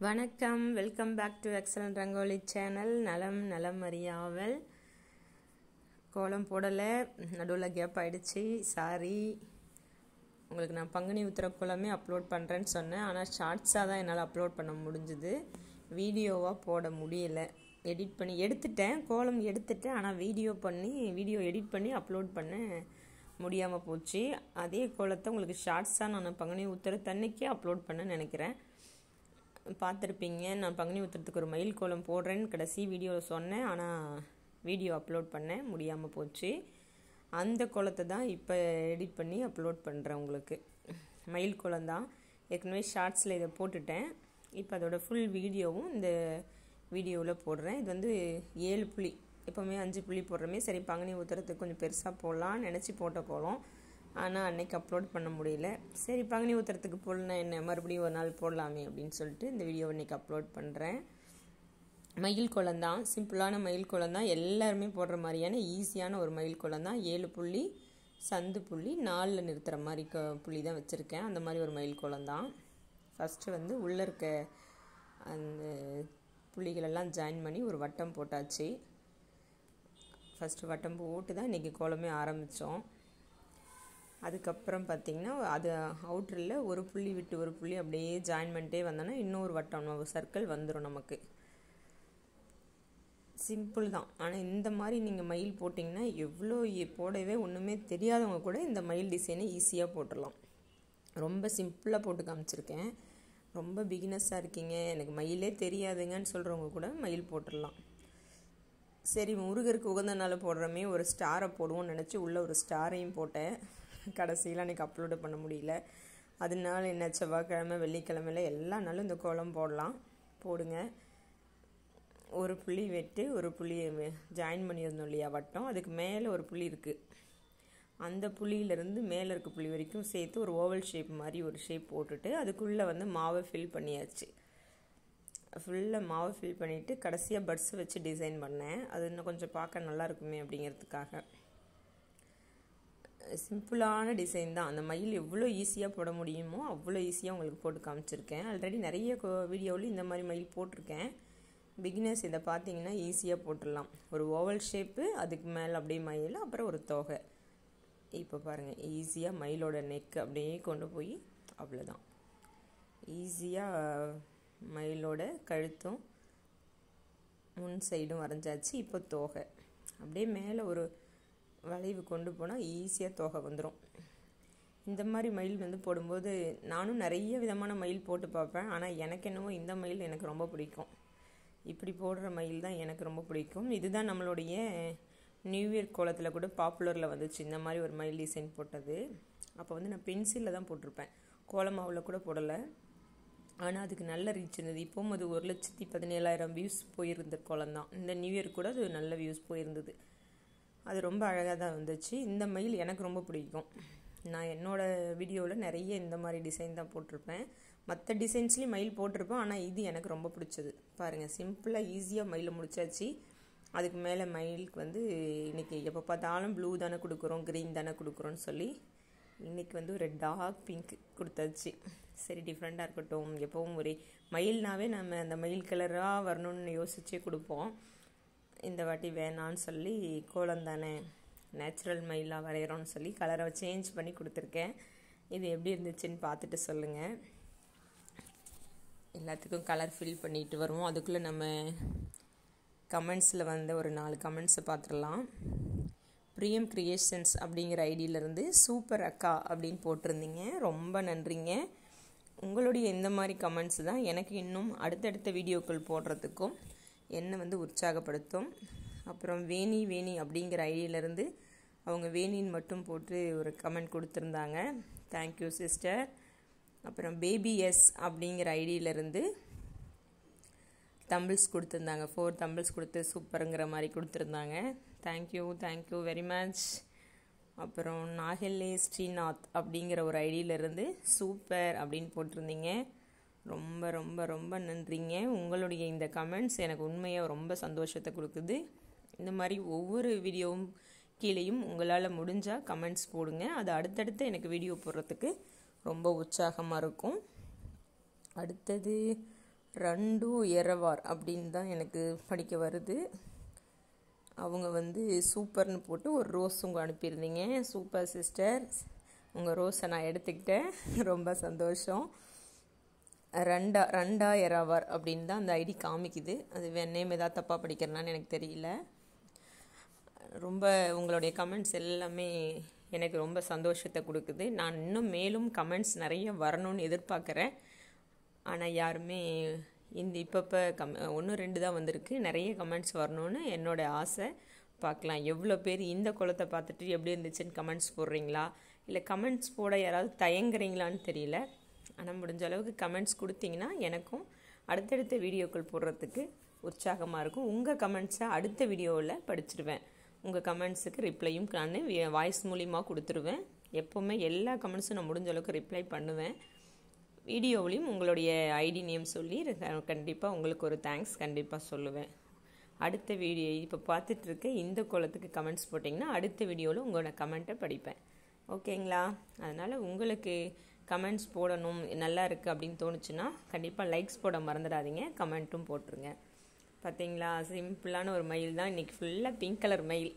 வணக்கம், welcome back to excellent rangoli channel. நலம் அறியாவல். கோலம் போடலை, நடுவில் கேப் ஆகிடுச்சு, சாரி. உங்களுக்கு நான் பங்குனி உத்திர கோலமே அப்லோட் பண்ணுறேன்னு சொன்னேன், ஆனால் ஷார்ட்ஸாக தான் என்னால் அப்லோட் பண்ண முடிஞ்சுது. வீடியோவாக போட முடியலை. எடிட் பண்ணி எடுத்துட்டேன், கோலம் எடுத்துட்டேன், ஆனால் வீடியோ எடிட் பண்ணி அப்லோட் பண்ண முடியாமல் போச்சு. அதே கோலத்தை உங்களுக்கு ஷார்ட்ஸாக நான் பங்குனி உத்திரத்தன்னைக்கே அப்லோட் பண்ண நினைக்கிறேன். பார்த்துருப்பீங்க, நான் பங்குனி உத்திரத்துக்கு ஒரு மயில் கோலம் போடுறேன்னு கடைசி வீடியோவில் சொன்னேன், ஆனால் வீடியோ அப்லோட் பண்ண முடியாமல் போச்சு. அந்த கோலத்தை தான் இப்போ எடிட் பண்ணி அப்லோட் பண்ணுறேன். உங்களுக்கு மயில் கோலம் தான். ஏற்கனவே ஷார்ட்ஸில் இதை போட்டுட்டேன். இப்போ அதோட ஃபுல் வீடியோவும் இந்த வீடியோவில் போடுறேன். இது வந்து 7 புள்ளி, எப்போவுமே 5 புள்ளி போடுறமே. சரி, பங்குனி உத்திரத்துக்கு கொஞ்சம் பெருசாக போடலான்னு நினச்சி போட்ட கோலம், ஆனால் அன்னைக்கு அப்லோட் பண்ண முடியல. சரி, பங்குனி உத்திரத்துக்கு போடலாம், என்ன மறுபடியும் ஒரு நாள் போடலாமே அப்படின்னு சொல்லிட்டு இந்த வீடியோவை இன்றைக்கி அப்லோட் பண்ணுறேன். மயில் கோலம் தான், சிம்பிளான மயில் கோலம் தான், எல்லாருமே போடுற மாதிரியான ஈஸியான ஒரு மயில் கோலம் தான். 7 புள்ளி, சந்து புள்ளி, 4 நிறுத்துகிற மாதிரி புள்ளி தான் வச்சுருக்கேன். அந்த மாதிரி ஒரு மயில் கோலம் தான். ஃபஸ்ட்டு வந்து உள்ளே இருக்க அந்த புள்ளிகளெல்லாம் ஜாயின் பண்ணி ஒரு வட்டம் போட்டாச்சு. ஃபஸ்ட்டு வட்டம் போட்டு தான் இன்றைக்கி கோலமே ஆரம்பித்தோம். அதுக்கப்புறம் பார்த்திங்கன்னா அது அவுட்டரில் ஒரு புள்ளி விட்டு ஒரு புள்ளி அப்படியே ஜாயின் பண்ணிட்டே வந்தோன்னா இன்னொரு வட்டம் சர்க்கிள் வந்துடும் நமக்கு. சிம்பிள் தான். ஆனால் இந்த மாதிரி நீங்கள் மயில் போட்டிங்கன்னா எவ்வளோ போடவே ஒன்றுமே தெரியாதவங்க கூட இந்த மயில் டிசைனை ஈஸியாக போட்டுடலாம். ரொம்ப சிம்பிளாக போட்டு காமிச்சிருக்கேன். ரொம்ப பிகினஸாக இருக்கீங்க, எனக்கு மயிலே தெரியாதுங்கன்னு சொல்கிறவங்க கூட மயில் போட்டுடலாம். சரி, முருகருக்கு உகந்த நாள் போடுறமே, ஒரு ஸ்டாரை போடுவோம்னு நினச்சி உள்ளே ஒரு ஸ்டாரையும் போட்டேன். கடைசியில் அன்றைக்கி அப்லோடு பண்ண முடியல. அதனால என்ன, செவ்வாய்க்கிழமை வெள்ளிக்கிழமையில் எல்லா நாளும் இந்த கோலம் போடுங்க. ஒரு புள்ளி வெட்டு, ஒரு புள்ளியை ஜாயின் பண்ணியிருந்தோம் இல்லையா வட்டம், அதுக்கு மேலே ஒரு புள்ளி இருக்குது. அந்த புள்ளியிலேருந்து மேலே இருக்க புள்ளி வரைக்கும் சேர்த்து ஒரு ஓவல் ஷேப் மாதிரி ஒரு ஷேப் போட்டுட்டு அதுக்குள்ளே வந்து மாவை ஃபில் பண்ணியாச்சு. ஃபுல்லாக மாவை ஃபில் பண்ணிவிட்டு கடைசியாக பட்ஸ் வச்சு டிசைன் பண்ணேன். அது இன்னும் கொஞ்சம் பார்க்க நல்லா இருக்குமே அப்படிங்கிறதுக்காக. சிம்பிளான டிசைன் தான். அந்த மயில் எவ்வளோ ஈஸியாக போட முடியுமோ அவ்வளோ ஈஸியாக உங்களுக்கு போட்டு காமிச்சிருக்கேன். ஆல்ரெடி நிறைய வீடியோவில் இந்த மாதிரி மயில் போட்டிருக்கேன். பிகினர்ஸ் இதை பார்த்தீங்கன்னா ஈஸியாக போட்டுடலாம். ஒரு ஓவல் ஷேப்பு, அதுக்கு மேலே அப்படியே மயில், அப்புறம் ஒரு தொகை. இப்போ பாருங்கள், ஈஸியாக மயிலோட நெக் அப்படியே கொண்டு போய் அவ்வளோதான். ஈஸியாக மயிலோட கழுத்தும் முன் சைடும் வரைஞ்சாச்சு. இப்போ தொகை அப்படியே மேலே ஒரு வளைவு கொண்டு போனால் ஈஸியாக தொகை வந்துடும். இந்த மாதிரி மயில் வந்து போடும்போது நானும் நிறைய விதமான மயில் போட்டு பார்ப்பேன், ஆனால் எனக்கு என்னவோ இந்த மயில் எனக்கு ரொம்ப பிடிக்கும். இப்படி போடுற மயில் தான் எனக்கு ரொம்ப பிடிக்கும். இதுதான் நம்மளுடைய நியூ இயர் கோலத்தில் கூட பாப்புலரில் வந்துச்சு, இந்த மாதிரி ஒரு மயில் டிசைன் போட்டது. அப்போ வந்து நான் பென்சிலில் தான் போட்டிருப்பேன், கோலமாவில் கூட போடலை. ஆனால் அதுக்கு நல்ல ரீச் இருந்தது. இப்போவும் அது 1,17,000 வியூஸ் போயிருந்த கோலம் தான். இந்த நியூ இயர் கூட அது நல்ல வியூஸ் போயிருந்தது. அது ரொம்ப அழகாக தான் வந்துச்சு. இந்த மயில் எனக்கு ரொம்ப பிடிக்கும். நான் என்னோடய வீடியோவில் நிறைய இந்த மாதிரி டிசைன் தான் போட்டிருப்பேன். மற்ற டிசைன்ஸ்லேயும் மயில் போட்டிருப்பேன், ஆனால் இது எனக்கு ரொம்ப பிடிச்சது. பாருங்கள், சிம்பிளாக ஈஸியாக மயிலை முடிச்சாச்சு. அதுக்கு மேலே மயிலுக்கு வந்து இன்றைக்கி எப்போ பார்த்தாலும் ப்ளூ தானே கொடுக்குறோம், க்ரீன் தானே கொடுக்குறோன்னு சொல்லி இன்றைக்கி வந்து ஒரு டார்க் பிங்க் கொடுத்தாச்சு. சரி, டிஃப்ரெண்ட்டாக இருக்கட்டும். எப்போவும் ஒரே மயில்னாவே நம்ம அந்த மயில் கலராக வரணும்னு யோசிச்சே கொடுப்போம். இந்த வாட்டி வேணான்னு சொல்லி கோலம் தானே, நேச்சுரல் மயிலாக வரைகிறோன்னு சொல்லி கலரை சேஞ்ச் பண்ணி கொடுத்துருக்கேன். இது எப்படி இருந்துச்சுன்னு பார்த்துட்டு சொல்லுங்கள். எல்லாத்துக்கும் கலர் ஃபில் பண்ணிட்டு வருவோம். அதுக்குள்ளே நம்ம கமெண்ட்ஸில் வந்த ஒரு 4 கமெண்ட்ஸை பார்த்துடலாம். பிரியம் கிரியேஷன்ஸ் அப்படிங்கிற ஐடியிலேருந்து சூப்பர் அக்கா அப்படின்னு போட்டிருந்தீங்க, ரொம்ப நன்றிங்க. உங்களுடைய இந்த மாதிரி கமெண்ட்ஸ் தான் எனக்கு இன்னும் அடுத்தடுத்த வீடியோக்கள் போடுறதுக்கும் என்னை வந்து உற்சாகப்படுத்தும். அப்புறம் வேணி அப்படிங்கிற ஐடியிலேருந்து அவங்க வேணின்னு மட்டும் போட்டு ஒரு கமெண்ட் கொடுத்துருந்தாங்க, தேங்க்யூ சிஸ்டர். அப்புறம் பேபிஎஸ் அப்படிங்கிற ஐடியிலேருந்து தம்பிள்ஸ் கொடுத்துருந்தாங்க, 4 தம்பிள்ஸ் கொடுத்து சூப்பருங்கிற மாதிரி கொடுத்துருந்தாங்க. Thank you very much. அப்புறம் நாகெல்லே ஸ்ரீநாத் அப்படிங்கிற ஒரு ஐடியிலேருந்து சூப்பர் அப்படின்னு போட்டிருந்தீங்க, ரொம்ப ரொம்ப ரொம்ப நன்றிங்க. உங்களுடைய இந்த கமெண்ட்ஸ் எனக்கு உண்மையாக ரொம்ப சந்தோஷத்தை கொடுக்குது. இந்த மாதிரி ஒவ்வொரு வீடியோவும் கீழேயும் உங்களால் முடிஞ்சால் கமெண்ட்ஸ் போடுங்க. அது அடுத்தடுத்து எனக்கு வீடியோ போடுறதுக்கு ரொம்ப உற்சாகமாக இருக்கும். அடுத்தது ரண்டு எரவார் அப்படின்னு தான் எனக்கு படிக்க வருது. அவங்க வந்து சூப்பர்னு போட்டு ஒரு ரோஸ் உங்கள் அனுப்பியிருந்தீங்க. சூப்பர் சிஸ்டர், உங்கள் ரோஸை நான் எடுத்துக்கிட்டேன். ரொம்ப சந்தோஷம். ரண்டா எராவார் அப்படின்னு தான் அந்த ஐடி காமிக்குது. அது நேம் ஏதாவது தப்பாக படிக்கிறேன்னான்னு எனக்கு தெரியல. ரொம்ப உங்களுடைய கமெண்ட்ஸ் எல்லாமே எனக்கு ரொம்ப சந்தோஷத்தை கொடுக்குது. நான் இன்னும் மேலும் கமெண்ட்ஸ் நிறைய வரணும்னு எதிர்பார்க்குறேன். ஆனால் யாருமே இப்போ 1-2 தான் வந்திருக்கு. நிறைய கமெண்ட்ஸ் வரணும்னு என்னோடய ஆசை. பார்க்கலாம் எவ்வளோ பேர் இந்த குளத்தை பார்த்துட்டு எப்படி இருந்துச்சுன்னு கமெண்ட்ஸ் போடுறீங்களா, இல்லை கமெண்ட்ஸ் போட யாராவது தயங்குறீங்களான்னு தெரியல. ஆனால் முடிஞ்ச அளவுக்கு கமெண்ட்ஸ் கொடுத்தீங்கன்னா எனக்கும் அடுத்தடுத்த வீடியோக்கள் போடுறதுக்கு உற்சாகமாக இருக்கும். உங்கள் கமெண்ட்ஸை அடுத்த வீடியோவில் படிச்சிடுவேன். உங்கள் கமெண்ட்ஸுக்கு ரிப்ளையும் நான் வாய்ஸ் மூலிமா கொடுத்துருவேன். எப்போவுமே எல்லா கமெண்ட்ஸும் நான் முடிஞ்ச அளவுக்கு ரிப்ளை பண்ணுவேன். வீடியோவிலையும் உங்களுடைய ஐடி நேம் சொல்லி கண்டிப்பாக உங்களுக்கு ஒரு தேங்க்ஸ் கண்டிப்பாக சொல்லுவேன். அடுத்த வீடியோ இப்போ பார்த்துட்ருக்க இந்த கோலத்துக்கு கமெண்ட்ஸ் போட்டிங்கன்னா அடுத்த வீடியோவில் உங்களோட கமெண்ட்டை படிப்பேன். ஓகேங்களா? அதனால் உங்களுக்கு கமெண்ட்ஸ் போடணும் நல்லா இருக்குது அப்படின்னு தோணுச்சுன்னா கண்டிப்பாக லைக்ஸ் போட மறந்துடாதீங்க, கமெண்ட்டும் போட்டுருங்க. பார்த்தீங்களா, சிம்பிளான ஒரு மயில் தான். இன்றைக்கி ஃபுல்லாக பிங்க் கலர் மயில்.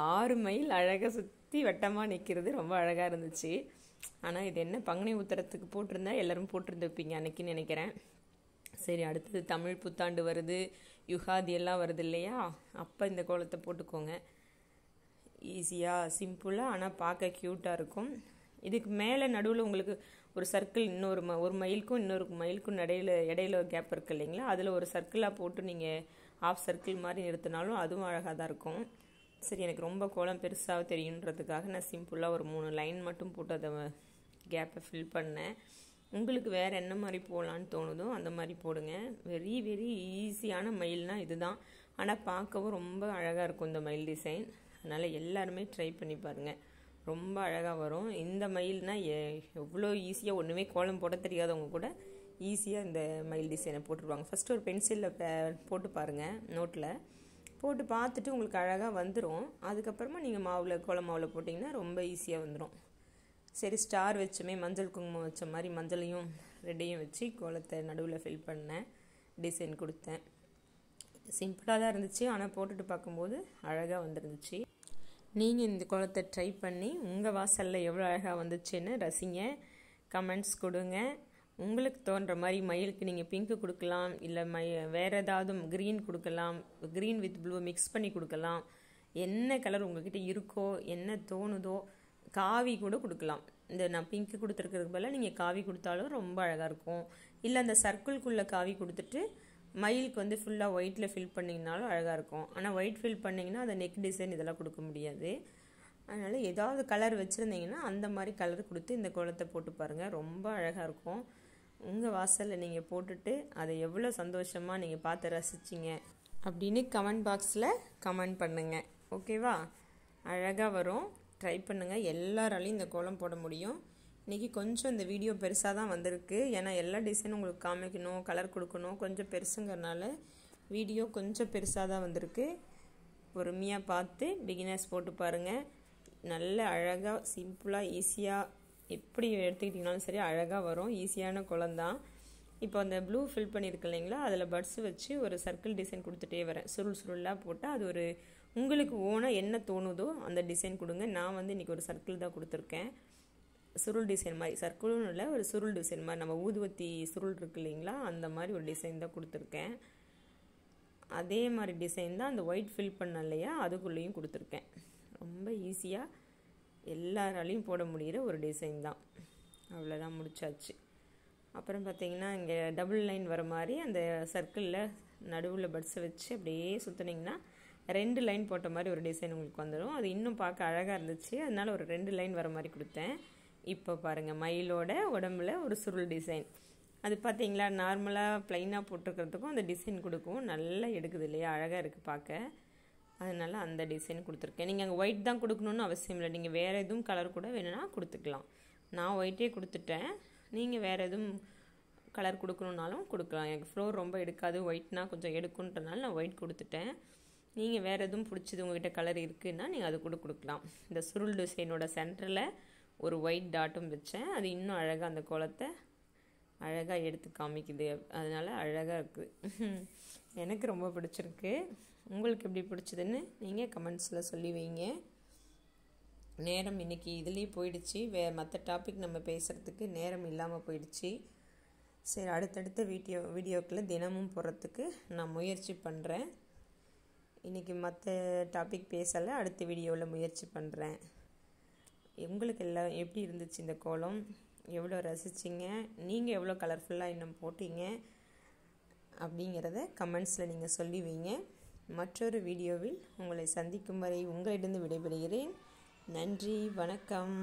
6 மயில் அழகாக சுற்றி வட்டமாக நிற்கிறது, ரொம்ப அழகாக இருந்துச்சு. ஆனால் இது என்ன பங்குனி உத்தரத்துக்கு போட்டிருந்தா எல்லோரும் போட்டிருந்துருப்பீங்க அன்றைக்கின்னு நினைக்கிறேன். சரி, அடுத்தது தமிழ் புத்தாண்டு வருது, யுகாதி எல்லாம் வருது இல்லையா? அப்போ இந்த கோலத்தை போட்டுக்கோங்க. ஈஸியாக சிம்பிளாக ஆனால் பார்க்க க்யூட்டாக இருக்கும். இதுக்கு மேலே நடுவில் உங்களுக்கு ஒரு சர்க்கிள், ஒரு மயிலுக்கும் இன்னொரு மயிலுக்கும் இடையில ஒரு கேப் இருக்குது இல்லைங்களா? அதில் ஒரு சர்க்கிளாக போட்டு நீங்கள் ஆஃப் சர்க்கிள் மாதிரி நிறுத்தினாலும் அதுவும் அழகாக தான் இருக்கும். சரி, எனக்கு ரொம்ப கோலம் பெருசாக தெரியுன்றதுக்காக நான் சிம்பிளாக ஒரு 3 லைன் மட்டும் போட்டு அதை கேப்பை ஃபில் பண்ணேன். உங்களுக்கு வேறு என்ன மாதிரி போடலான்னு தோணுதோ அந்த மாதிரி போடுங்க. வெரி வெரி ஈஸியான மயில்னால் இதுதான். ஆனால் பார்க்கவும் ரொம்ப அழகாக இருக்கும் இந்த மயில் டிசைன். அதனால் எல்லாருமே ட்ரை பண்ணி பாருங்கள், ரொம்ப அழகாக வரும். இந்த மயில்னால் எவ்வளோ ஈஸியாக, ஒன்றுமே கோலம் போட தெரியாதவங்க கூட ஈஸியாக இந்த மயில் டிசைனை போட்டுருவாங்க. ஃபஸ்ட்டு ஒரு பென்சிலில் போட்டு பாருங்கள், நோட்டில் போட்டு பார்த்துட்டு உங்களுக்கு அழகாக வந்துடும். அதுக்கப்புறமா நீங்கள் கோலம் மாவில் போட்டிங்கன்னா ரொம்ப ஈஸியாக வந்துடும். சரி, ஸ்டார் வச்சுமே மஞ்சள் குங்குமம் வச்ச மாதிரி மஞ்சளையும் ரெட்டையும் வச்சு கோலத்தை நடுவில் ஃபில் பண்ணேன், டிசைன் கொடுத்தேன். சிம்பிளாக தான் இருந்துச்சு, ஆனால் போட்டுட்டு பார்க்கும்போது அழகாக வந்துருந்துச்சு. நீங்கள் இந்த கோலத்தை ட்ரை பண்ணி உங்கள் வாசலில் எவ்வளோ அழகாக வந்துச்சுன்னு ரசிங்க, கமெண்ட்ஸ் கொடுங்க. உங்களுக்கு தோன்ற மாதிரி மயிலுக்கு நீங்கள் பிங்க்கு கொடுக்கலாம், இல்லை வேறு ஏதாவது க்ரீன் கொடுக்கலாம், க்ரீன் வித் ப்ளூ மிக்ஸ் பண்ணி கொடுக்கலாம். என்ன கலர் உங்கள்கிட்ட இருக்கோ, என்ன தோணுதோ, காவி கூட கொடுக்கலாம். இந்த நான் பிங்க்கு கொடுத்துருக்கிறதுக்கு பதிலாக நீங்கள் காவி கொடுத்தாலும் ரொம்ப அழகாக இருக்கும். இல்லை அந்த சர்க்கிள்குள்ளே காவி கொடுத்துட்டு மயிலுக்கு வந்து ஃபுல்லாக ஒயிட்டில் ஃபில் பண்ணிங்கனாலும் அழகாக இருக்கும். ஆனால் ஒயிட் ஃபில் பண்ணிங்கன்னா அந்த நெக் டிசைன் இதெல்லாம் கொடுக்க முடியாது. அதனால் ஏதாவது கலர் வச்சுருந்தீங்கன்னா அந்த மாதிரி கலர் கொடுத்து இந்த கோலத்தை போட்டு பாருங்கள், ரொம்ப அழகாக இருக்கும். உங்கள் வாசலில் நீங்கள் போட்டுட்டு அதை எவ்வளோ சந்தோஷமாக நீங்கள் பார்த்து ரசிச்சிங்க அப்படின்னு கமெண்ட் பாக்ஸில் கமெண்ட் பண்ணுங்கள். ஓகேவா? அழகாக வரும், ட்ரை பண்ணுங்கள். எல்லாராலையும் இந்த கோலம் போட முடியும். இன்றைக்கி கொஞ்சம் இந்த வீடியோ பெருசாக தான் வந்திருக்கு, ஏன்னா எல்லா டிசைனும் உங்களுக்கு காமிக்கணும், கலர் கொடுக்கணும், கொஞ்சம் பெருசுங்கிறனால வீடியோ கொஞ்சம் பெருசாக தான் வந்திருக்கு. பொறுமையாக பார்த்து பிகினர்ஸ் போட்டு பாருங்கள். நல்ல அழகாக சிம்பிளாக ஈஸியாக எப்படி எடுத்துக்கிட்டிங்கனாலும் சரி அழகாக வரும். ஈஸியான குளம்தான். இப்போ அந்த ப்ளூ ஃபில் பண்ணியிருக்கு இல்லைங்களா, அதில் பட்ஸ் வச்சு ஒரு சர்க்கிள் டிசைன் கொடுத்துட்டே வரேன். சுருளாக போட்டால் அது ஒரு உங்களுக்கு ஓனாக என்ன தோணுதோ அந்த டிசைன் கொடுங்க. நான் வந்து இன்றைக்கி ஒரு சர்க்கிள் தான் கொடுத்துருக்கேன், சுருள் டிசைன் மாதிரி. சர்க்கிளும் இல்லை, ஒரு சுருள் டிசைன் மாதிரி, நம்ம ஊதுவத்தி சுருள் இருக்கு இல்லைங்களா, அந்த மாதிரி ஒரு டிசைன் தான் கொடுத்துருக்கேன். அதே மாதிரி டிசைன் தான் அந்த ஒயிட் ஃபில் பண்ண இல்லையா, அதுக்குள்ளேயும் கொடுத்துருக்கேன். ரொம்ப ஈஸியாக எல்லாராலையும் போட முடிகிற ஒரு டிசைன் தான். அவ்வளோதான், முடிச்சாச்சு. அப்புறம் பார்த்திங்கன்னா இங்கே டபுள் லைன் வர மாதிரி அந்த சர்க்கிளில் நடுவில் பட்ஸை வச்சு அப்படியே சுற்றுனீங்கன்னா 2 லைன் போட்ட மாதிரி ஒரு டிசைன் உங்களுக்கு வந்துடும். அது இன்னும் பார்க்க அழகாக இருந்துச்சு, அதனால் ஒரு 2 லைன் வர மாதிரி கொடுத்தேன். இப்போ பாருங்கள், மயிலோட உடம்புல ஒரு சுருள் டிசைன். அது பார்த்தீங்களா, நார்மலாக ப்ளைனாக போட்டிருக்கிறதுக்கும் அந்த டிசைன் கொடுக்கும், நல்லா எடுக்குது இல்லையா, அழகாக இருக்குது பார்க்க. அதனால் அந்த டிசைன் கொடுத்துருக்கேன். நீங்கள் அங்கே ஒயிட் தான் கொடுக்கணுன்னு அவசியம் இல்லை, நீங்கள் வேறு எதுவும் கலர் கூட வேணும்னா கொடுத்துக்கலாம். நான் ஒயிட்டே கொடுத்துட்டேன், நீங்கள் வேறு எதுவும் கலர் கொடுக்கணுன்னாலும் கொடுக்கலாம். எனக்கு ஃப்ளோர் ரொம்ப எடுக்காது, ஒயிட்னா கொஞ்சம் எடுக்குன்றனால நான் ஒயிட் கொடுத்துட்டேன். நீங்கள் வேறு எதுவும் பிடிச்சது உங்கள்கிட்ட கலர் இருக்குதுன்னா நீங்கள் அது கூட கொடுக்கலாம். இந்த சுருள் டிசைனோட சென்டரில் ஒரு ஒயிட் டாட்டும் வச்சேன், அது இன்னும் அழகாக அந்த கோலத்தை அழகாக எடுத்து காமிக்குது. அதனால் அழகாக இருக்குது. எனக்கு ரொம்ப பிடிச்சிருக்கு. உங்களுக்கு எப்படி பிடிச்சதுன்னு நீங்கள் கமெண்ட்ஸில் சொல்லி வைங்க. நேரம் இன்றைக்கி இதுலேயே போயிடுச்சு. மற்ற டாபிக் நம்ம பேசுகிறதுக்கு நேரம் இல்லாமல் போயிடுச்சு. சரி, அடுத்தடுத்த வீடியோக்களை தினமும் போடுறதுக்கு நான் முயற்சி பண்ணுறேன். இன்றைக்கி மற்ற டாபிக் பேசலை, அடுத்த வீடியோவில் முயற்சி பண்ணுறேன். உங்களுக்கு எல்லாம் எப்படி இருந்துச்சு இந்த கோலம்? எவ்வளோ ரசிச்சிங்க? நீங்கள் எவ்வளோ கலர்ஃபுல்லாக இன்னும் போட்டீங்க அப்படிங்கிறத கமெண்ட்ஸில் நீங்கள் சொல்லி வைங்க. மற்றொரு வீடியோவில் உங்களை சந்திக்கும் வரை உங்களிடம் விடைபெறுகிறேன். நன்றி, வணக்கம்.